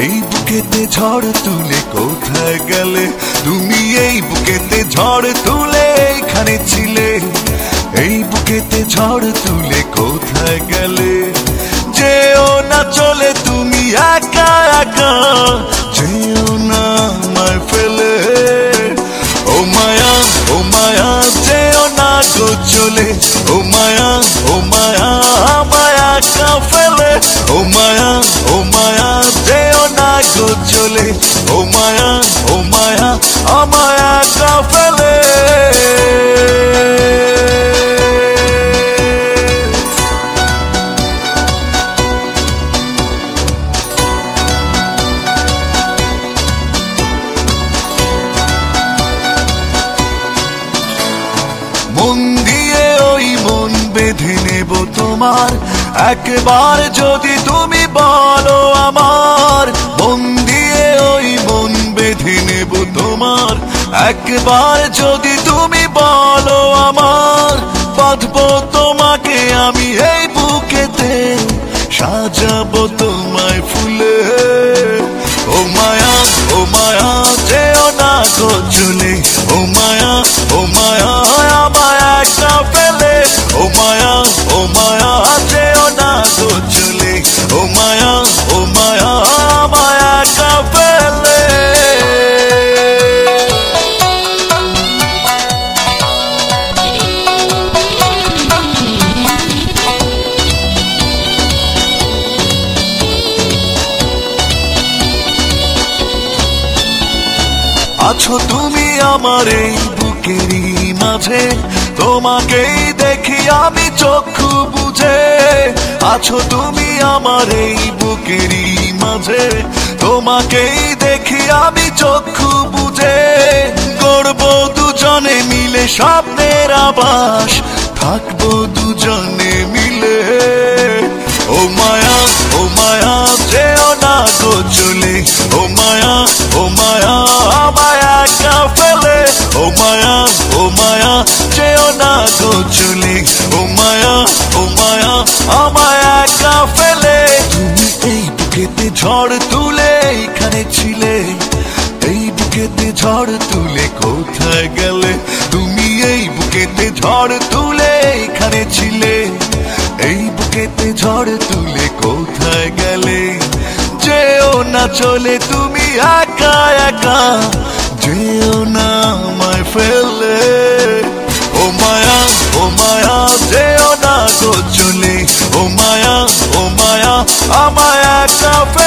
এই বুকেতে ঝড় তুলে কোথায় গেলে তুমি? এই বুকেতে ঝড় তুলে এইখানে ছিলে। এই বুকেতে ঝড় তুলে কোথায় গেলে? যেও না চলে তুমি একা একা, যেও না আমায় ফেলে। ও মায়া যেও না গো চলে। ও মায়া আমায় একা ফেলে। ও মায়া যেও না গো চলে। ও মায়া আমায় একা ফেলে। মন দিয়ে ওই মন বেঁধে নেব তোমার, একবার যদি তুমি বলো আমার। মন দিয়ে ওই মন বেঁধে নেব তোমার, একবার যদি তুমি বলো আমার। বাঁধবো তোমাকে আমি এই বুকেতে, সাজাবো তোমায় ফুলে। ও মায়া যেও না গো চলে। ও মায়া আমায় একা ফেলে। ও মায়া যেও না গো চলে। ও মায়া আমায় একা ফেলে। আছো তুমি আমার এই বুকেরই মাঝে, তোমাকেই দেখি আমি চক্ষু বুঝে। আছো তুমি আমার এই বুকেরই মাঝে, তোমাকেই দেখি আমি চক্ষু বুঝে। গড়বো দুজনে মিলে স্বপ্নের আবাস, থাকবো দুজনে মিলে। ও মায়া যেও না গো চলে। ও মায়া আমায় একা ফেলে। ও মায়া যেও না গো চলে। ও মায়া আমায় একা ফেলে। তুমি এই বুকেতে ঝড় তুলে এইখানে ছিলে। এই বুকেতে ঝড় তুলে কোথায় গেলে? তুমি এই বুকেতে ঝড় তুলে এইখানে ছিলে। এই বুকেতে ঝড় তুলে কোথায় গেলে? যেও না চলে তুমি একা একা, যেও না আমায় ফেলে। ও মায়া যেও না গো চলে। ও মায়া আমায় একা ফেলে।